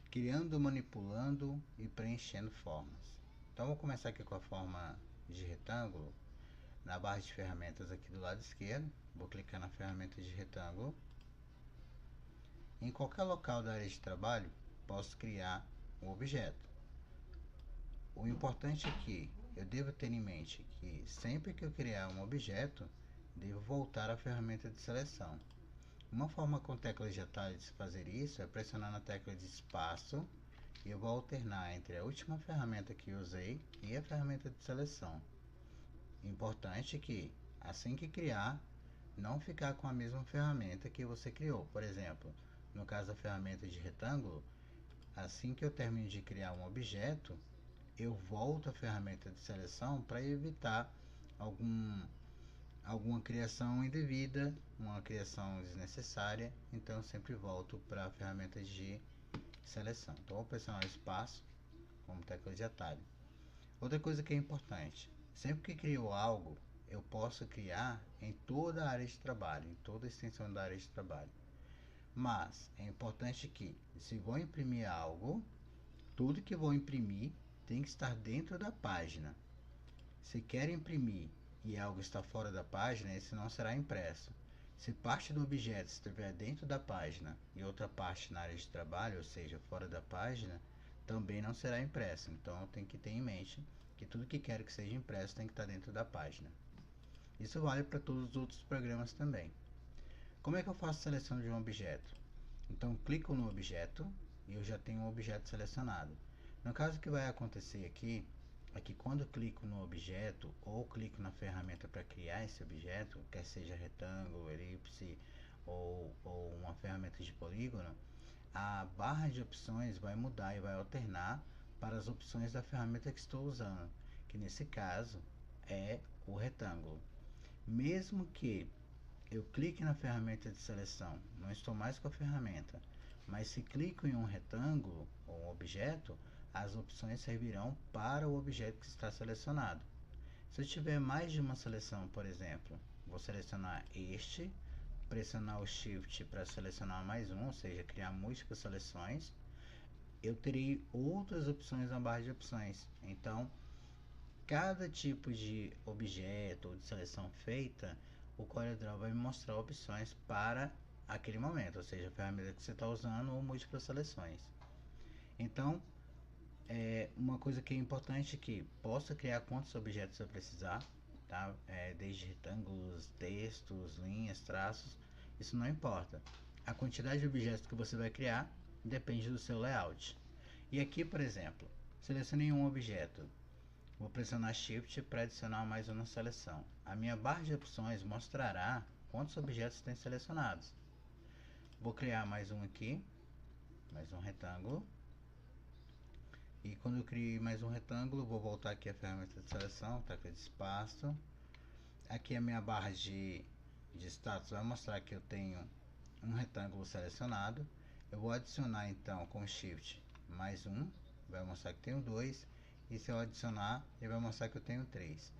criando, manipulando e preenchendo formas. Então vou começar aqui com a forma de retângulo. Na barra de ferramentas aqui do lado esquerdo, vou clicar na ferramenta de retângulo. Em qualquer local da área de trabalho, posso criar um objeto. O importante é que eu devo ter em mente que sempre que eu criar um objeto, devo voltar à ferramenta de seleção. Uma forma com teclas de atalho de fazer isso é pressionar na tecla de espaço e eu vou alternar entre a última ferramenta que usei e a ferramenta de seleção. Importante que, assim que criar, não ficar com a mesma ferramenta que você criou. Por exemplo, no caso da ferramenta de retângulo, assim que eu termino de criar um objeto, eu volto à ferramenta de seleção para evitar alguma criação indevida, uma criação desnecessária. Então eu sempre volto para a ferramenta de seleção. Então vou pressionar o espaço como tecla de atalho. Outra coisa que é importante, sempre que crio algo, eu posso criar em toda a área de trabalho, em toda a extensão da área de trabalho. Mas é importante que, se vou imprimir algo, tudo que vou imprimir tem que estar dentro da página. Se quer imprimir e algo está fora da página, esse não será impresso. Se parte do objeto estiver dentro da página e outra parte na área de trabalho, ou seja, fora da página, também não será impresso. Então eu tenho que ter em mente que tudo que quero que seja impresso tem que estar dentro da página. Isso vale para todos os outros programas também. Como é que eu faço a seleção de um objeto? Então clico no objeto e eu já tenho um objeto selecionado. No caso, que vai acontecer aqui é que quando eu clico no objeto ou clico na ferramenta para criar esse objeto, quer seja retângulo, elipse ou uma ferramenta de polígono, a barra de opções vai mudar e vai alternar para as opções da ferramenta que estou usando, que nesse caso é o retângulo. Mesmo que eu clique na ferramenta de seleção, não estou mais com a ferramenta, mas se clico em um retângulo ou um objeto, as opções servirão para o objeto que está selecionado. Se eu tiver mais de uma seleção, por exemplo, vou selecionar este, pressionar o Shift para selecionar mais um, ou seja, criar múltiplas seleções, eu terei outras opções na barra de opções. Então, cada tipo de objeto ou de seleção feita, o CorelDRAW vai me mostrar opções para aquele momento, ou seja, a ferramenta que você está usando ou múltiplas seleções. Então, uma coisa que é importante é que possa criar quantos objetos eu precisar, tá? Desde retângulos, textos, linhas, traços, isso não importa. A quantidade de objetos que você vai criar depende do seu layout. E aqui, por exemplo, selecionei um objeto. Vou pressionar Shift para adicionar mais uma seleção. A minha barra de opções mostrará quantos objetos tem selecionados. Vou criar mais um aqui, mais um retângulo. E quando eu criei mais um retângulo, vou voltar aqui à ferramenta de seleção, tecla de espaço. Aqui a minha barra de status vai mostrar que eu tenho um retângulo selecionado. Eu vou adicionar então com Shift mais um, vai mostrar que tenho dois. E se eu adicionar, ele vai mostrar que eu tenho 3.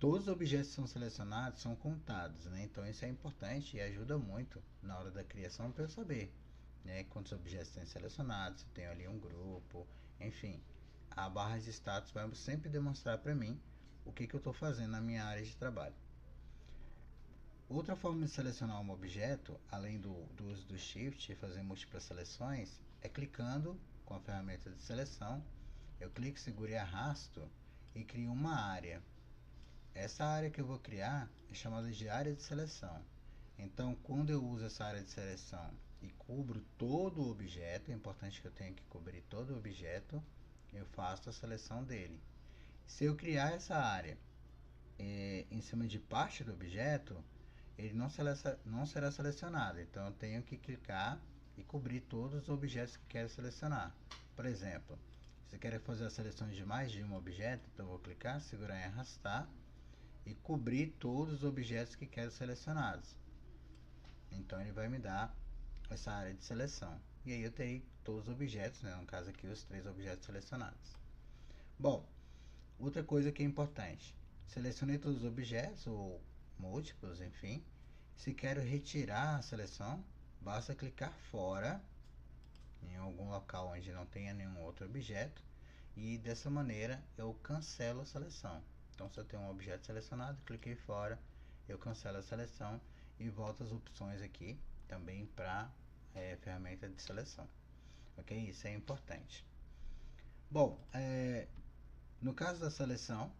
Todos os objetos que são selecionados são contados, né? Então isso é importante e ajuda muito na hora da criação para eu saber, né, quantos objetos têm selecionados, se tem ali um grupo, enfim. A barra de status vai sempre demonstrar para mim o que eu estou fazendo na minha área de trabalho. Outra forma de selecionar um objeto, além do uso do Shift e fazer múltiplas seleções, é clicando com a ferramenta de seleção. Eu clico, seguro e arrasto e crio uma área. Essa área que eu vou criar é chamada de área de seleção. Então, quando eu uso essa área de seleção e cubro todo o objeto, é importante que eu tenha que cobrir todo o objeto, eu faço a seleção dele. Se eu criar essa área em cima de parte do objeto, ele não será selecionado. Então, eu tenho que clicar e cobrir todos os objetos que quero selecionar. Por exemplo, se eu quero fazer a seleção de mais de um objeto, então eu vou clicar, segurar e arrastar e cobrir todos os objetos que quero selecionados. Então ele vai me dar essa área de seleção. E aí eu terei todos os objetos, né? No caso aqui os 3 objetos selecionados. Bom, outra coisa que é importante. Selecionei todos os objetos, ou múltiplos, enfim. Se quero retirar a seleção, basta clicar fora em algum local onde não tenha nenhum outro objeto, e dessa maneira eu cancelo a seleção. Então, se eu tenho um objeto selecionado, cliquei fora, eu cancelo a seleção e volto as opções aqui também para ferramenta de seleção. Ok? Isso é importante. Bom, no caso da seleção,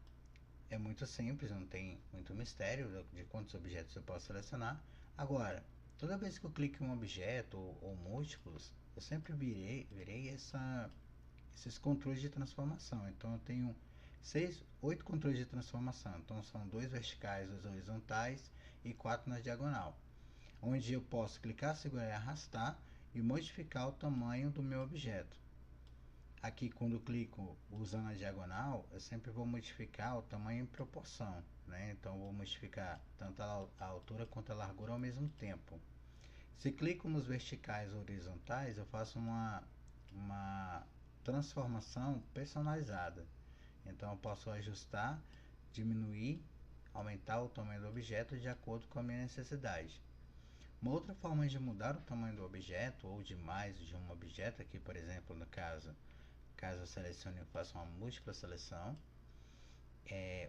é muito simples, não tem muito mistério de quantos objetos eu posso selecionar. Agora, toda vez que eu clico em um objeto ou múltiplos, eu sempre virei esses controles de transformação. Então, eu tenho 8 controles de transformação. Então, são 2 verticais, 2 horizontais e 4 na diagonal, onde eu posso clicar, segurar e arrastar e modificar o tamanho do meu objeto. Aqui, quando eu clico usando a diagonal, eu sempre vou modificar o tamanho em proporção, né? Então, eu vou modificar tanto a altura quanto a largura ao mesmo tempo. Se clico nos verticais ou horizontais, eu faço uma transformação personalizada. Então, eu posso ajustar, diminuir, aumentar o tamanho do objeto de acordo com a minha necessidade. Uma outra forma de mudar o tamanho do objeto ou de mais de um objeto, aqui por exemplo, no caso eu selecione e faça uma múltipla seleção,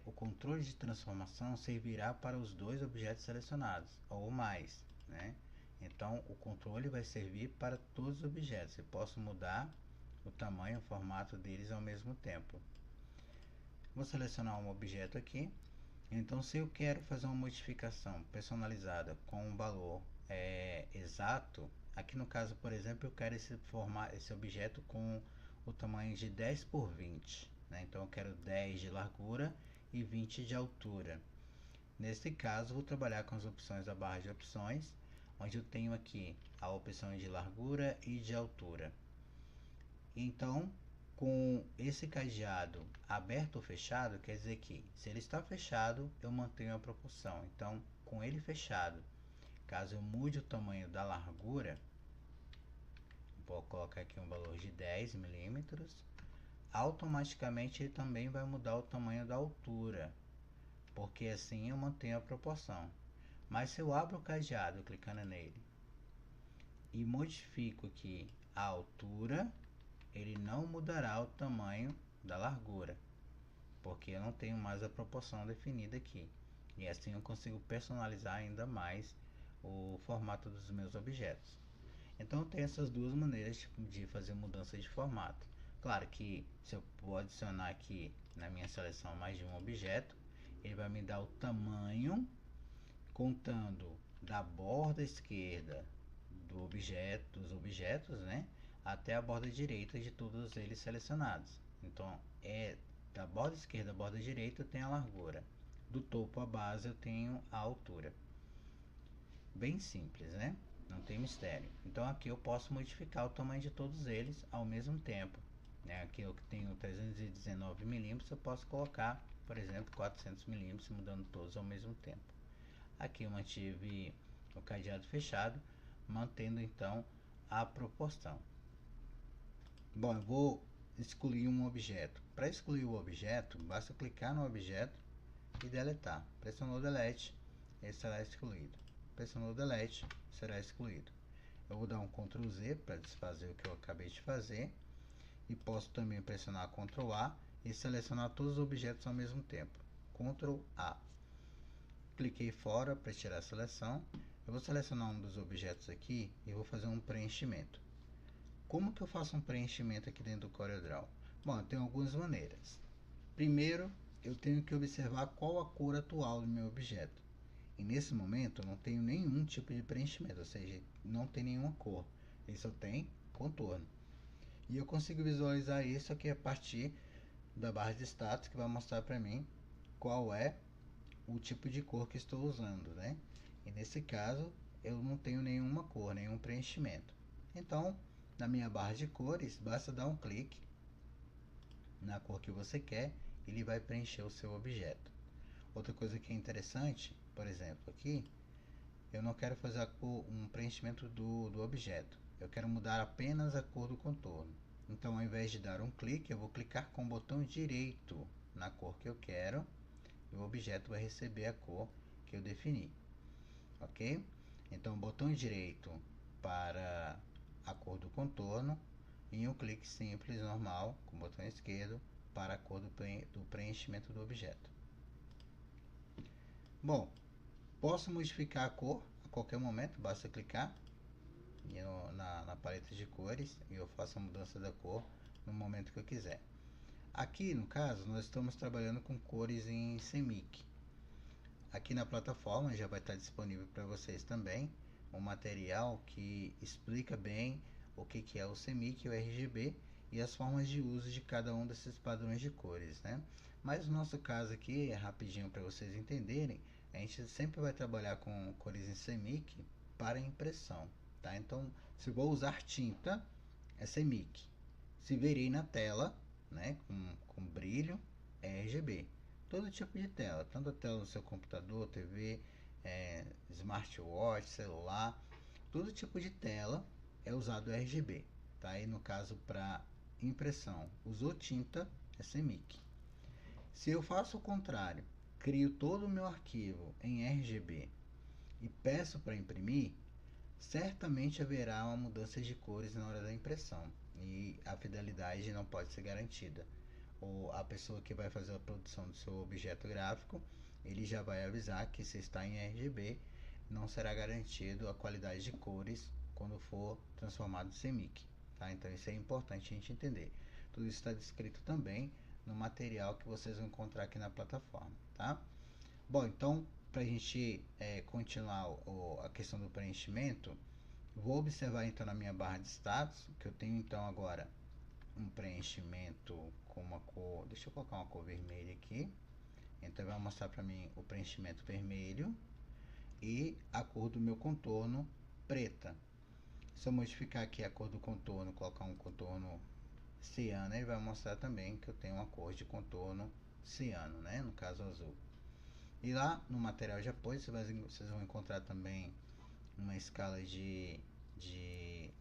o controle de transformação servirá para os 2 objetos selecionados, ou mais, né? Então, o controle vai servir para todos os objetos. Eu posso mudar o tamanho, o formato deles ao mesmo tempo. Vou selecionar um objeto aqui. Então, se eu quero fazer uma modificação personalizada com um valor exato, aqui no caso, por exemplo, eu quero esse objeto com o tamanho de 10 por 20, né? Então eu quero 10 de largura e 20 de altura. Nesse caso, vou trabalhar com as opções da barra de opções, onde eu tenho aqui a opção de largura e de altura. Então, com esse cadeado aberto ou fechado, quer dizer que se ele está fechado, eu mantenho a proporção. Então, com ele fechado, caso eu mude o tamanho da largura, vou colocar aqui um valor de 10 milímetros, automaticamente ele também vai mudar o tamanho da altura, porque assim eu mantenho a proporção. Mas se eu abro o cadeado clicando nele e modifico aqui a altura, ele não mudará o tamanho da largura, porque eu não tenho mais a proporção definida aqui. E assim eu consigo personalizar ainda mais o formato dos meus objetos. Então tem essas duas maneiras de fazer mudança de formato. Claro que se eu vou adicionar aqui na minha seleção mais de um objeto, ele vai me dar o tamanho contando da borda esquerda dos objetos, né, até a borda direita de todos eles selecionados. Então da borda esquerda à borda direita eu tenho a largura, do topo à base eu tenho a altura. Bem simples, né? Não tem mistério. Então aqui eu posso modificar o tamanho de todos eles ao mesmo tempo, né? Aqui eu tenho 319 milímetros, eu posso colocar, por exemplo, 400 milímetros, mudando todos ao mesmo tempo. Aqui eu mantive o cadeado fechado, mantendo então a proporção. Bom, eu vou excluir um objeto. Para excluir o objeto, basta clicar no objeto e deletar. Pressionou Delete, ele será excluído. Pressionou Delete, será excluído. Eu vou dar um Ctrl Z para desfazer o que eu acabei de fazer. E posso também pressionar Ctrl A e selecionar todos os objetos ao mesmo tempo. Ctrl A. Cliquei fora para tirar a seleção. Eu vou selecionar um dos objetos aqui e vou fazer um preenchimento. Como que eu faço um preenchimento aqui dentro do CorelDRAW? Bom, tem algumas maneiras. Primeiro, eu tenho que observar qual a cor atual do meu objeto. E nesse momento eu não tenho nenhum tipo de preenchimento, ou seja, não tem nenhuma cor, ele só tem contorno. E eu consigo visualizar isso aqui a partir da barra de status, que vai mostrar para mim qual é o tipo de cor que estou usando, né? E nesse caso eu não tenho nenhuma cor, nenhum preenchimento. Então, na minha barra de cores, basta dar um clique na cor que você quer, ele vai preencher o seu objeto. Outra coisa que é interessante, por exemplo, aqui, eu não quero fazer um preenchimento do objeto, eu quero mudar apenas a cor do contorno. Então, ao invés de dar um clique, eu vou clicar com o botão direito na cor que eu quero, e o objeto vai receber a cor que eu defini, ok? Então, botão direito para a cor do contorno, em um clique simples, normal, com o botão esquerdo, para a cor do preenchimento do objeto. Bom, posso modificar a cor a qualquer momento, basta clicar na paleta de cores e eu faço a mudança da cor no momento que eu quiser. Aqui no caso nós estamos trabalhando com cores em CMYK. Aqui na plataforma já vai estar disponível para vocês também um material que explica bem o que é o CMYK e o RGB e as formas de uso de cada um desses padrões de cores, né? Mas no nosso caso aqui, é rapidinho para vocês entenderem, a gente sempre vai trabalhar com cores em CMYK para impressão, tá? Então, se vou usar tinta, é CMYK. Se verei na tela, né, com brilho, é RGB. Todo tipo de tela, tanto a tela do seu computador, TV, smartwatch, celular, todo tipo de tela é usado RGB, tá? E no caso para impressão, usou tinta, é CMYK. Se eu faço o contrário, crio todo o meu arquivo em RGB e peço para imprimir, certamente haverá uma mudança de cores na hora da impressão e a fidelidade não pode ser garantida. Ou a pessoa que vai fazer a produção do seu objeto gráfico, ele já vai avisar que se está em RGB, não será garantido a qualidade de cores quando for transformado em CMYK, tá? Então isso é importante a gente entender. Tudo isso está descrito também no material que vocês vão encontrar aqui na plataforma, tá? Bom, então para a gente continuar a questão do preenchimento, vou observar então na minha barra de status que eu tenho então agora um preenchimento com uma cor, deixa eu colocar uma cor vermelha aqui, então vai mostrar para mim o preenchimento vermelho e a cor do meu contorno preta. Se eu modificar aqui a cor do contorno, colocar um contorno ciano, ele vai mostrar também que eu tenho uma cor de contorno ciano, né, no caso azul. E lá no material de apoio vocês vão encontrar também uma escala de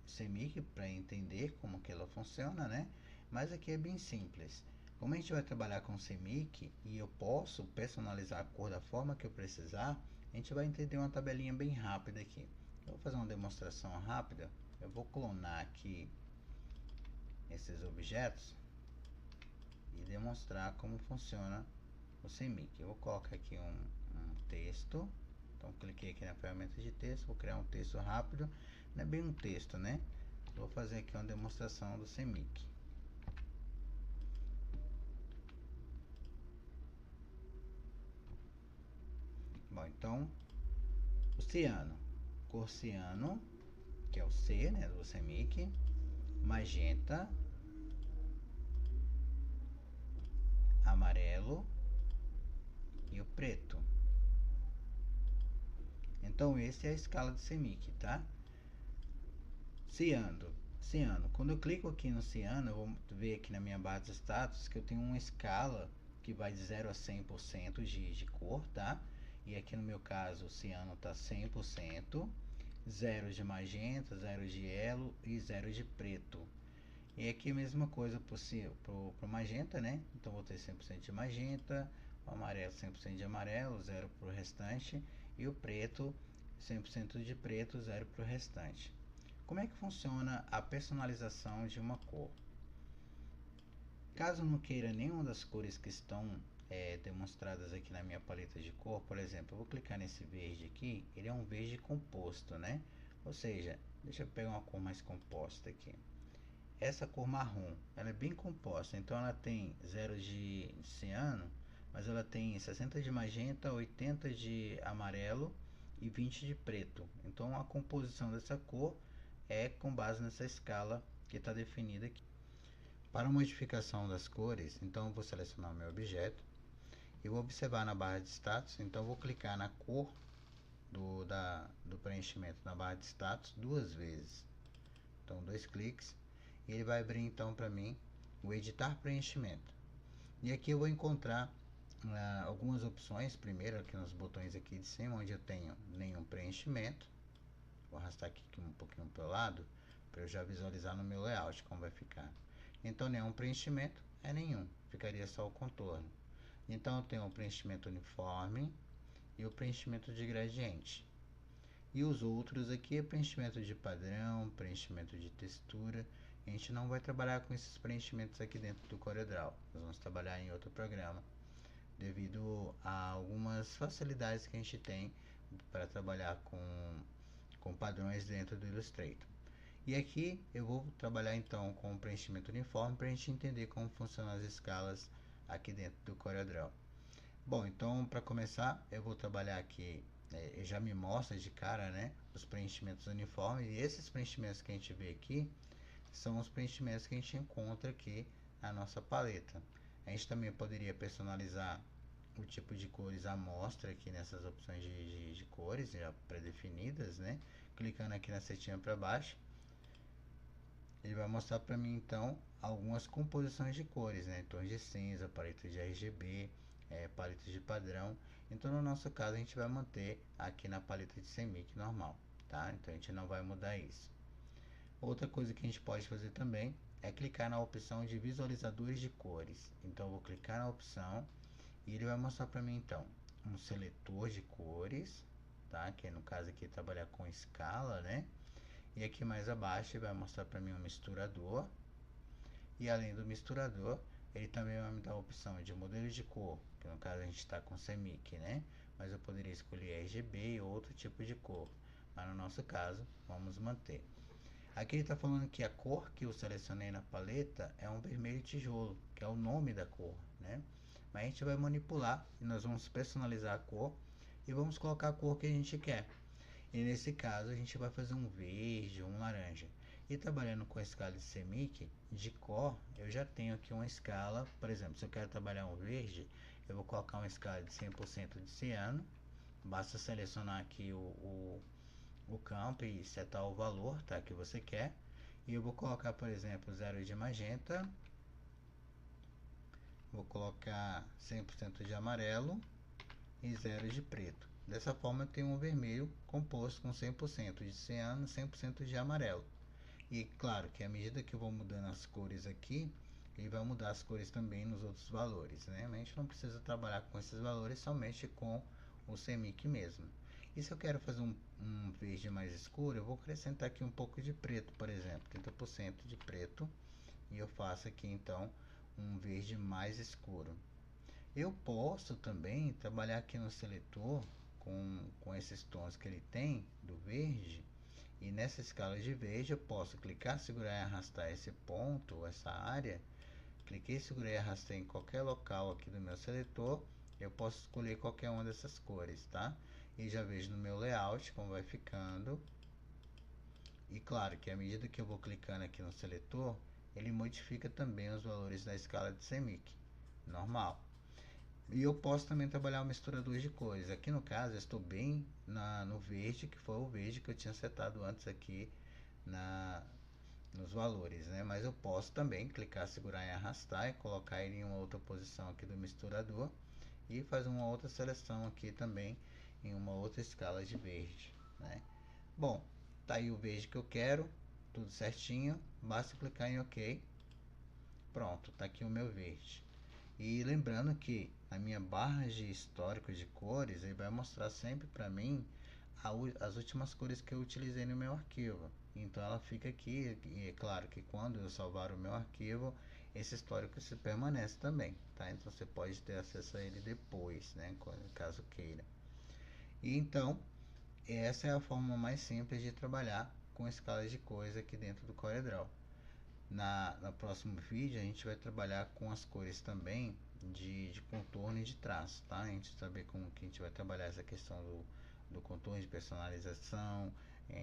CMYK para entender como que ela funciona, né? Mas aqui é bem simples. Como a gente vai trabalhar com CMYK e eu posso personalizar a cor da forma que eu precisar, a gente vai entender uma tabelinha bem rápida aqui. Eu vou fazer uma demonstração rápida. Eu vou clonar aqui esses objetos e demonstrar como funciona o CMYK. Eu vou colocar aqui um texto. Então cliquei aqui na ferramenta de texto, vou criar um texto rápido, não é bem um texto, né? Vou fazer aqui uma demonstração do CMYK. Bom, então o ciano, cor ciano, que é o C, né, do CMYK, magenta, amarelo e o preto. Então esse é a escala de CMYK, tá? Ciano. Quando eu clico aqui no ciano, eu vou ver aqui na minha barra de status que eu tenho uma escala que vai de 0 a 100% de cor, tá? E aqui no meu caso o ciano está 100%, 0 de magenta, 0 de yellow e 0 de preto. E aqui a mesma coisa pro magenta, né? Então vou ter 100% de magenta, o amarelo 100% de amarelo, 0 para o restante, e o preto 100% de preto, 0 para o restante. Como é que funciona a personalização de uma cor? Caso não queira nenhuma das cores que estão demonstradas aqui na minha paleta de cor, por exemplo, eu vou clicar nesse verde aqui, ele é um verde composto, né? Ou seja, deixa eu pegar uma cor mais composta aqui. Essa cor marrom, ela é bem composta, então ela tem 0 de ciano, mas ela tem 60 de magenta, 80 de amarelo e 20 de preto. Então a composição dessa cor é com base nessa escala que está definida aqui. Para a modificação das cores, então eu vou selecionar o meu objeto e vou observar na barra de status, então eu vou clicar na cor do preenchimento na barra de status duas vezes. Então 2 cliques e ele vai abrir então para mim o editar preenchimento. E aqui eu vou encontrar algumas opções, primeiro aqui nos botões aqui de cima, onde eu tenho nenhum preenchimento. Vou arrastar aqui um pouquinho para o lado, para eu já visualizar no meu layout como vai ficar. Então nenhum preenchimento é nenhum, ficaria só o contorno. Então eu tenho o preenchimento uniforme e o preenchimento de gradiente. E os outros aqui é preenchimento de padrão, preenchimento de textura A gente não vai trabalhar com esses preenchimentos aqui dentro do CorelDRAW. Nós vamos trabalhar em outro programa, devido a algumas facilidades que a gente tem para trabalhar com padrões dentro do Illustrator. E aqui eu vou trabalhar então com o preenchimento uniforme para a gente entender como funcionam as escalas aqui dentro do CorelDRAW. Bom, então para começar eu vou trabalhar aqui, já me mostra de cara, né, os preenchimentos uniformes, e esses preenchimentos que a gente vê aqui são os preenchimentos que a gente encontra aqui na nossa paleta. A gente também poderia personalizar o tipo de cores à mostra aqui nessas opções de cores já pré-definidas, né? Clicando aqui na setinha para baixo, ele vai mostrar para mim então algumas composições de cores, né? Tons de cinza, paletas de RGB, paletas de padrão. Então no nosso caso a gente vai manter aqui na paleta de CMYK normal, tá? Então a gente não vai mudar isso. Outra coisa que a gente pode fazer também é clicar na opção de visualizadores de cores. Então eu vou clicar na opção e ele vai mostrar para mim então um seletor de cores, tá? Que no caso aqui trabalhar com escala, né? E aqui mais abaixo ele vai mostrar para mim um misturador. E além do misturador, ele também vai me dar a opção de modelo de cor, que no caso a gente está com CMYK, né? Mas eu poderia escolher RGB ou outro tipo de cor, mas no nosso caso vamos manter. Aqui ele está falando que a cor que eu selecionei na paleta é um vermelho tijolo, que é o nome da cor, né? Mas a gente vai manipular e nós vamos personalizar a cor e vamos colocar a cor que a gente quer. E nesse caso a gente vai fazer um verde, um laranja. E trabalhando com a escala de CMYK, de cor, eu já tenho aqui uma escala, por exemplo, se eu quero trabalhar um verde, eu vou colocar uma escala de 100% de ciano. Basta selecionar aqui o campo e setar o valor, tá, que você quer. E eu vou colocar, por exemplo, 0 de magenta, vou colocar 100% de amarelo e 0 de preto. Dessa forma eu tenho um vermelho composto com 100% de ciano, 100% de amarelo. E claro que à medida que eu vou mudando as cores aqui, ele vai mudar as cores também nos outros valores, né? Mas a gente não precisa trabalhar com esses valores, somente com o CMYK mesmo. E se eu quero fazer um verde mais escuro, eu vou acrescentar aqui um pouco de preto, por exemplo, 30% de preto, e eu faço aqui então um verde mais escuro. Eu posso também trabalhar aqui no seletor com esses tons que ele tem do verde, e nessa escala de verde eu posso clicar, segurar e arrastar esse ponto, essa área. Cliquei, segurei e arrastei em qualquer local aqui do meu seletor, eu posso escolher qualquer uma dessas cores, tá? E já vejo no meu layout como vai ficando. E claro que à medida que eu vou clicando aqui no seletor, ele modifica também os valores da escala de CMYK normal. E eu posso também trabalhar o misturador de cores. Aqui no caso eu estou bem no verde, que foi o verde que eu tinha setado antes aqui nos valores, né? Mas eu posso também clicar, segurar e arrastar e colocar ele em uma outra posição aqui do misturador e fazer uma outra seleção aqui também em uma outra escala de verde, né? Bom, tá aí o verde que eu quero, tudo certinho, basta clicar em OK. Pronto, tá aqui o meu verde. E lembrando que a minha barra de histórico de cores, ele vai mostrar sempre para mim as últimas cores que eu utilizei no meu arquivo. Então ela fica aqui, e é claro que quando eu salvar o meu arquivo, esse histórico se permanece também, tá? Então você pode ter acesso a ele depois, né, caso queira. E então, essa é a forma mais simples de trabalhar com escalas de cores aqui dentro do CorelDRAW. No próximo vídeo a gente vai trabalhar com as cores também de contorno e de traço, tá? A gente saber como que a gente vai trabalhar essa questão do contorno, de personalização,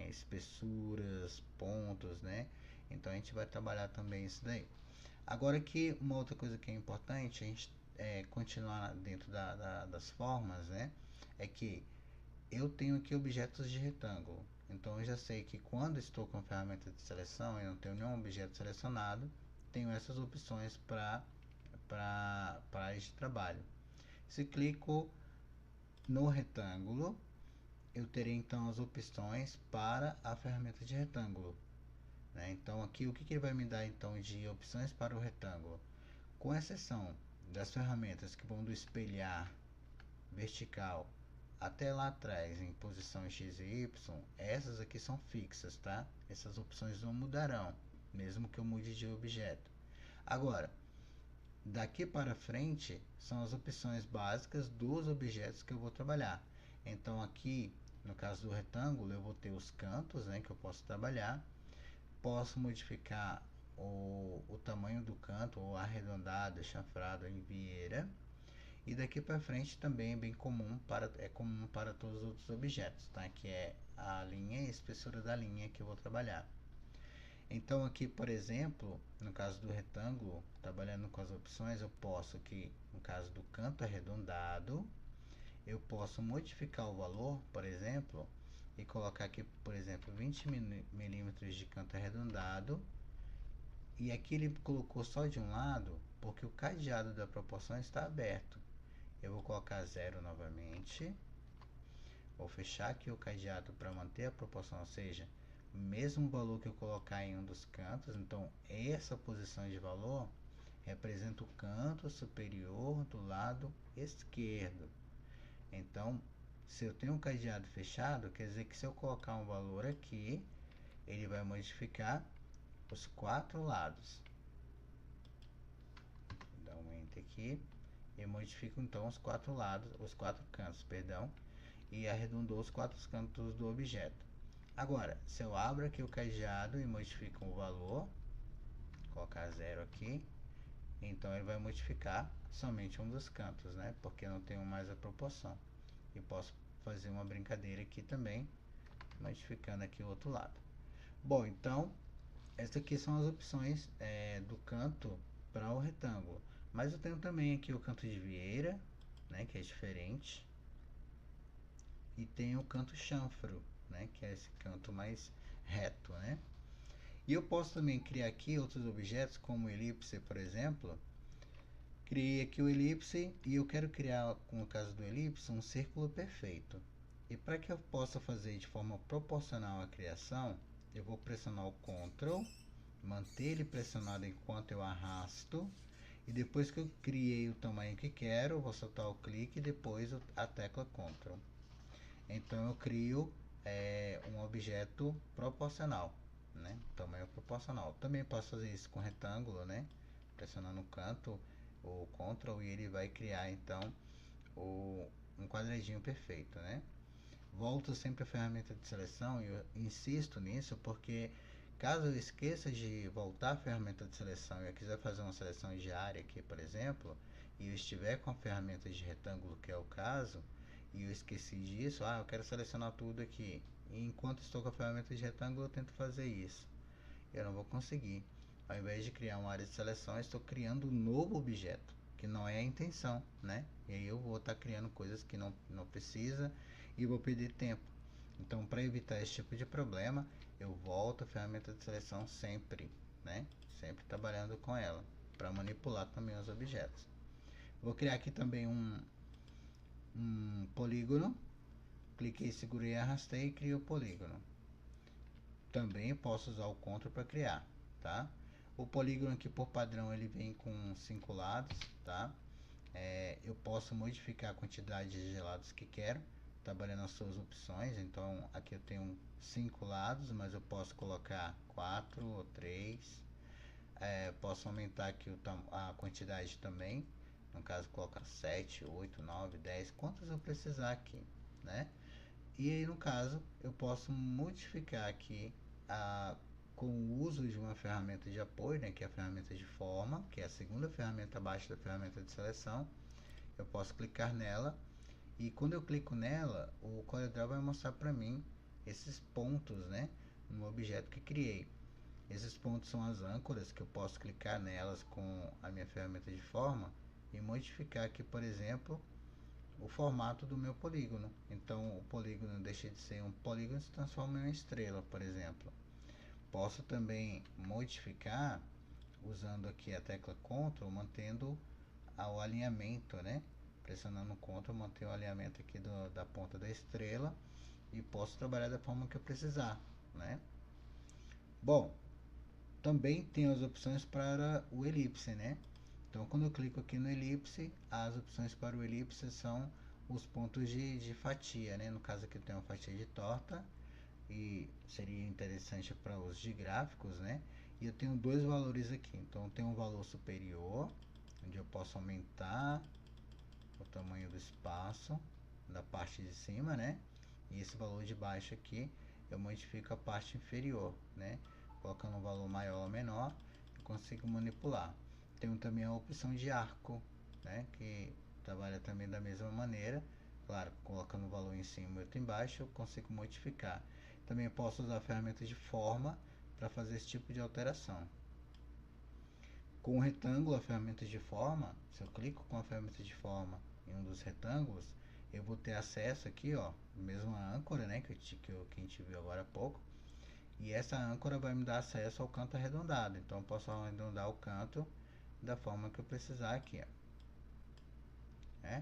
espessuras, pontos, né? Então a gente vai trabalhar também isso daí. Agora aqui uma outra coisa que é importante a gente continuar dentro das formas, né? É que eu tenho aqui objetos de retângulo. Então eu já sei que quando estou com a ferramenta de seleção e não tenho nenhum objeto selecionado, tenho essas opções para áreas de trabalho. Se clico no retângulo, eu terei então as opções para a ferramenta de retângulo, né? Então aqui o que ele vai me dar então de opções para o retângulo? Com exceção das ferramentas que vão do espelhar vertical até lá atrás em posição X e Y, essas aqui são fixas, tá? Essas opções não mudarão. mesmo que eu mude de objeto. Agora, daqui para frente são as opções básicas dos objetos que eu vou trabalhar. Então aqui, no caso do retângulo, eu vou ter os cantos, né, que eu posso trabalhar. Posso modificar o tamanho do canto, ou arredondado, chanfrado em vieira. E daqui para frente também é comum para todos os outros objetos, tá? Que é a linha e a espessura da linha que eu vou trabalhar. Então aqui, por exemplo, no caso do retângulo, trabalhando com as opções, eu posso aqui, no caso do canto arredondado, eu posso modificar o valor, por exemplo, e colocar aqui, por exemplo, 20 milímetros de canto arredondado. E aqui ele colocou só de um lado, porque o cadeado da proporção está aberto. Eu vou colocar 0 novamente. Vou fechar aqui o cadeado para manter a proporção, ou seja, o mesmo valor que eu colocar em um dos cantos. Então, essa posição de valor representa o canto superior do lado esquerdo. Então, se eu tenho um cadeado fechado, quer dizer que se eu colocar um valor aqui, ele vai modificar os 4 lados. Vou dar um enter aqui e modifico então os 4 lados, os 4 cantos, perdão, e arredondou os 4 cantos do objeto. Agora, se eu abro aqui o cadeado e modifico o valor, colocar 0 aqui, então ele vai modificar somente um dos cantos, né? Porque eu não tenho mais a proporção. E posso fazer uma brincadeira aqui também, modificando aqui o outro lado. Bom, então, essas aqui são as opções do canto para o retângulo. Mas eu tenho também aqui o canto de vieira, né, que é diferente. E tem o canto chanfro, né, que é esse canto mais reto, né? E eu posso também criar aqui outros objetos, como elipse, por exemplo. Criei aqui o elipse e eu quero criar, com o caso do elipse, um círculo perfeito. E para que eu possa fazer de forma proporcional a criação, eu vou pressionar o Ctrl, manter ele pressionado enquanto eu arrasto, e depois que eu criei o tamanho que quero, eu vou soltar o clique e depois a tecla Ctrl. Então eu crio um objeto proporcional, né? Tamanho proporcional. Também posso fazer isso com retângulo, né? Pressionando no canto o Ctrl e ele vai criar então um quadradinho perfeito, né? Volto sempre à ferramenta de seleção e eu insisto nisso porque caso eu esqueça de voltar à ferramenta de seleção e eu quiser fazer uma seleção de área aqui, por exemplo, e eu estiver com a ferramenta de retângulo, que é o caso, e eu esqueci disso, eu quero selecionar tudo aqui. E enquanto estou com a ferramenta de retângulo, eu tento fazer isso. Eu não vou conseguir. Ao invés de criar uma área de seleção, eu estou criando um novo objeto, que não é a intenção, né? E aí eu vou estar criando coisas que não precisa e vou perder tempo. Então, para evitar esse tipo de problema, eu volto à ferramenta de seleção sempre, né? Sempre trabalhando com ela, para manipular também os objetos. Vou criar aqui também um polígono. Cliquei, segurei, arrastei e crio o polígono. Também posso usar o Ctrl para criar, tá? O polígono aqui por padrão ele vem com 5 lados, tá? Eu posso modificar a quantidade de lados que quero, trabalhando as suas opções. Então aqui eu tenho 5 lados, mas eu posso colocar 4 ou 3. Posso aumentar aqui a quantidade também, no caso colocar 7, 8, 9, 10, quantos eu precisar aqui, né? E aí no caso eu posso modificar aqui com o uso de uma ferramenta de apoio, né, que é a ferramenta de forma, que é a segunda ferramenta abaixo da ferramenta de seleção. Eu posso clicar nela e quando eu clico nela, o CorelDRAW vai mostrar para mim esses pontos, né, no objeto que criei. Esses pontos são as âncoras que eu posso clicar nelas com a minha ferramenta de forma e modificar aqui, por exemplo, o formato do meu polígono. Então o polígono deixa de ser um polígono e se transforma em uma estrela, por exemplo. Posso também modificar usando aqui a tecla Ctrl, mantendo o alinhamento, né? Pressionando o Ctrl, manter o alinhamento aqui da ponta da estrela e posso trabalhar da forma que eu precisar, né? Bom, também tem as opções para o elipse, né? Então, quando eu clico aqui no elipse, as opções para o elipse são os pontos de fatia, né? No caso aqui eu tenho uma fatia de torta e seria interessante para os de gráficos, né? e eu tenho dois valores aqui. Então eu tenho um valor superior, onde eu posso aumentar o tamanho do espaço da parte de cima, né? E esse valor de baixo aqui eu modifico a parte inferior, né? Colocando um valor maior ou menor, eu consigo manipular. Tenho também a opção de arco, né? Que trabalha também da mesma maneira. Claro, colocando o valor em cima e outro embaixo, eu consigo modificar. Também posso usar a ferramenta de forma para fazer esse tipo de alteração. Com o retângulo, a ferramenta de forma, se eu clico com a ferramenta de forma em um dos retângulos, eu vou ter acesso aqui, ó, mesmo a âncora, né, que a gente viu agora há pouco, e essa âncora vai me dar acesso ao canto arredondado. Então eu posso arredondar o canto da forma que eu precisar aqui, ó.